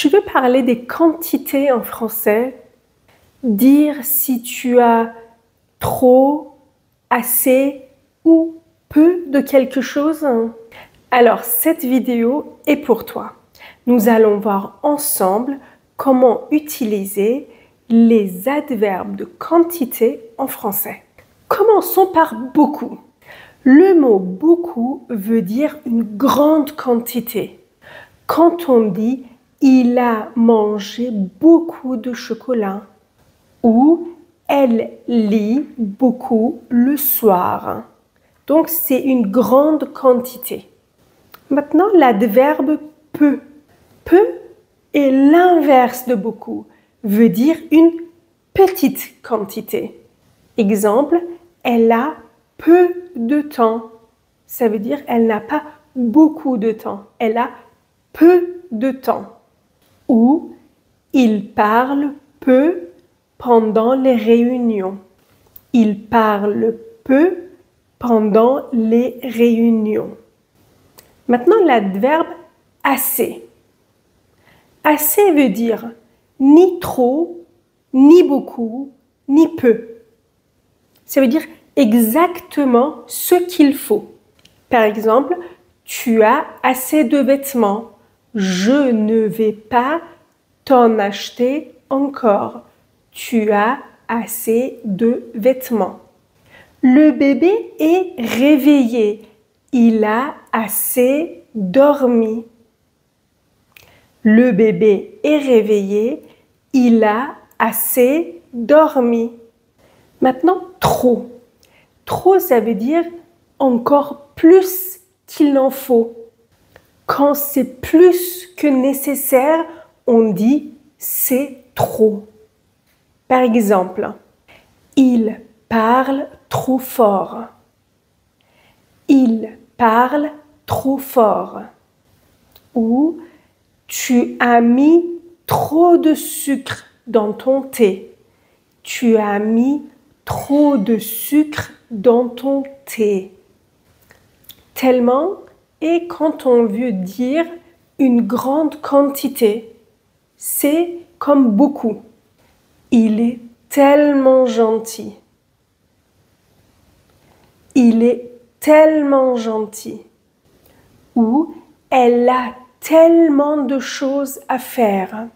Tu veux parler des quantités en français? Dire si tu as trop, assez ou peu de quelque chose? Alors, cette vidéo est pour toi. Nous allons voir ensemble comment utiliser les adverbes de quantité en français. Commençons par beaucoup. Le mot beaucoup veut dire une grande quantité. Quand on dit il a mangé beaucoup de chocolat ou elle lit beaucoup le soir. Donc c'est une grande quantité. Maintenant l'adverbe peu. Peu est l'inverse de beaucoup, veut dire une petite quantité. Exemple, elle a peu de temps. Ça veut dire elle n'a pas beaucoup de temps. Elle a peu de temps. Ou il parle peu pendant les réunions. Il parle peu pendant les réunions. Maintenant, l'adverbe assez. Assez veut dire ni trop, ni beaucoup, ni peu. Ça veut dire exactement ce qu'il faut. Par exemple, tu as assez de vêtements. Je ne vais pas t'en acheter encore. Tu as assez de vêtements. Le bébé est réveillé. Il a assez dormi. Le bébé est réveillé. Il a assez dormi. Maintenant, trop. Trop, ça veut dire encore plus qu'il en faut. Quand c'est plus que nécessaire, on dit c'est trop. Par exemple, il parle trop fort. Il parle trop fort. Ou tu as mis trop de sucre dans ton thé. Tu as mis trop de sucre dans ton thé. Tellement est quand on veut dire une grande quantité. C'est comme beaucoup. Il est tellement gentil. Il est tellement gentil. Ou elle a tellement de choses à faire.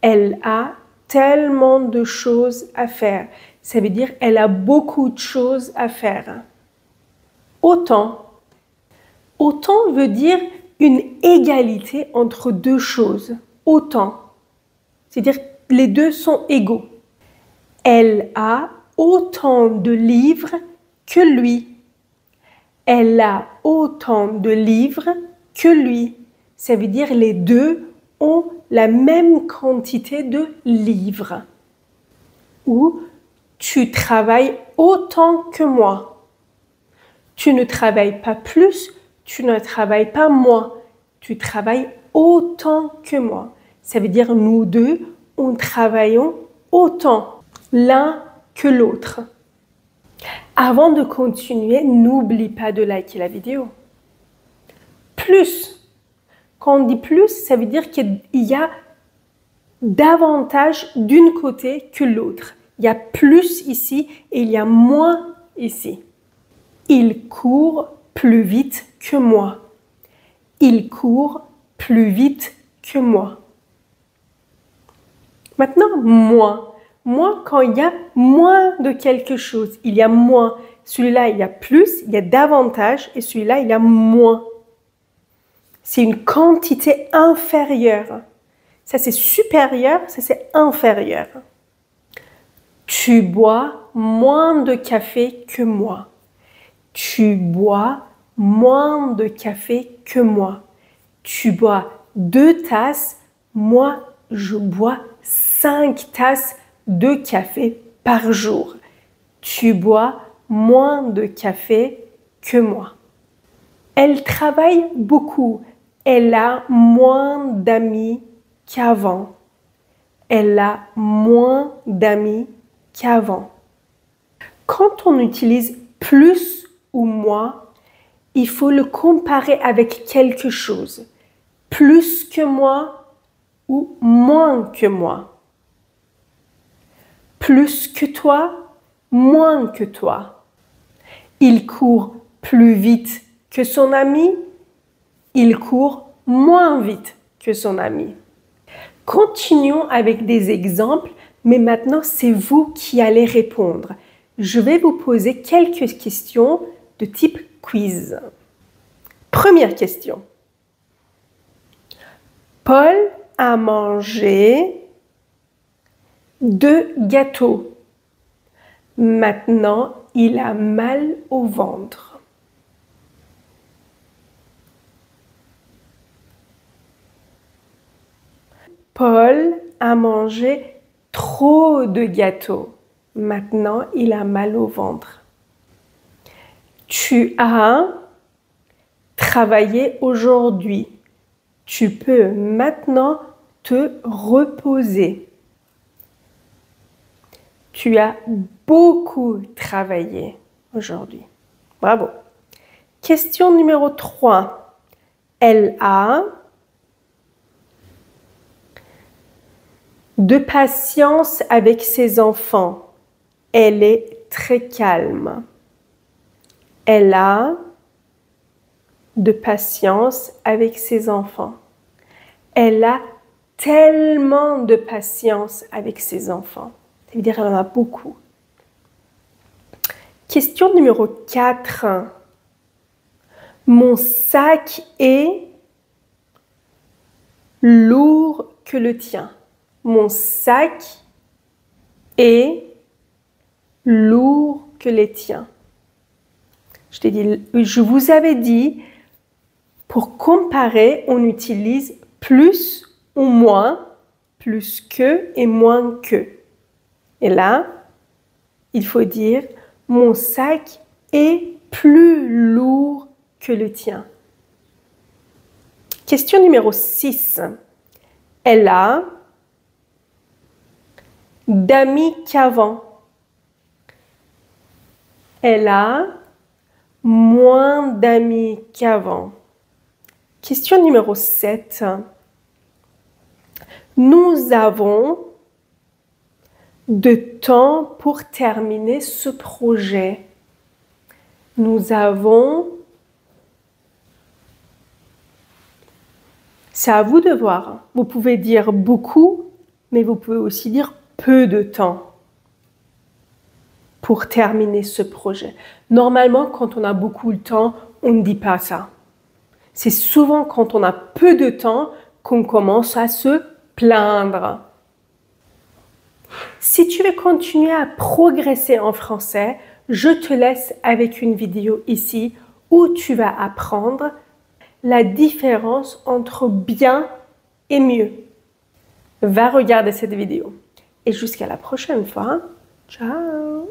Elle a tellement de choses à faire. Ça veut dire elle a beaucoup de choses à faire. Autant. Autant veut dire une égalité entre deux choses. Autant. C'est-à-dire les deux sont égaux. Elle a autant de livres que lui. Elle a autant de livres que lui. Ça veut dire les deux ont la même quantité de livres. Ou tu travailles autant que moi. Tu ne travailles pas plus, tu ne travailles pas moins. Tu travailles autant que moi. Ça veut dire nous deux, on travaillons autant l'un que l'autre. Avant de continuer, n'oublie pas de liker la vidéo. Plus. Quand on dit plus, ça veut dire qu'il y a davantage d'un côté que l'autre. Il y a plus ici et il y a moins ici. Il court plus vite que moi. Il court plus vite que moi. Maintenant, moins. Moins, quand il y a moins de quelque chose, il y a moins. Celui-là, il y a plus, il y a davantage et celui-là, il y a moins. C'est une quantité inférieure. Ça, c'est supérieur, ça, c'est inférieur. Tu bois moins de café que moi. Tu bois moins de café que moi. Tu bois 2 tasses, moi, je bois 5 tasses de café par jour. Tu bois moins de café que moi. Elle travaille beaucoup. Elle a moins d'amis qu'avant. Elle a moins d'amis qu'avant. Quand on utilise plus ou moins, il faut le comparer avec quelque chose. Plus que moi, ou moins que moi? Plus que toi, moins que toi. Il court plus vite que son ami, il court moins vite que son ami. Continuons avec des exemples, mais maintenant c'est vous qui allez répondre. Je vais vous poser quelques questions de type quiz. Première question. Paul a mangé 2 gâteaux. Maintenant, il a mal au ventre. Paul a mangé trop de gâteaux. Maintenant, il a mal au ventre. Tu as travaillé aujourd'hui. Tu peux maintenant te reposer. Tu as beaucoup travaillé aujourd'hui. Bravo. Question numéro 3. Elle a de patience avec ses enfants. Elle est très calme. Elle a de patience avec ses enfants. Elle a tellement de patience avec ses enfants. Ça veut dire qu'elle en a beaucoup. Question numéro 4. Mon sac est lourd que le tien. Mon sac est lourd que les tiens. Je vous avais dit, pour comparer, on utilise plus ou moins, plus que et moins que. Et là, il faut dire, mon sac est plus lourd que le tien. Question numéro 6. Elle a d'amis qu'avant. Elle a moins d'amis qu'avant. Question numéro 7. Nous avons de temps pour terminer ce projet. Nous avons... C'est à vous de voir. Vous pouvez dire beaucoup, mais vous pouvez aussi dire peu de temps pour terminer ce projet. Normalement, quand on a beaucoup de temps, on ne dit pas ça. C'est souvent quand on a peu de temps qu'on commence à se plaindre. Si tu veux continuer à progresser en français, je te laisse avec une vidéo ici où tu vas apprendre la différence entre bien et mieux. Va regarder cette vidéo. Et jusqu'à la prochaine fois. Ciao!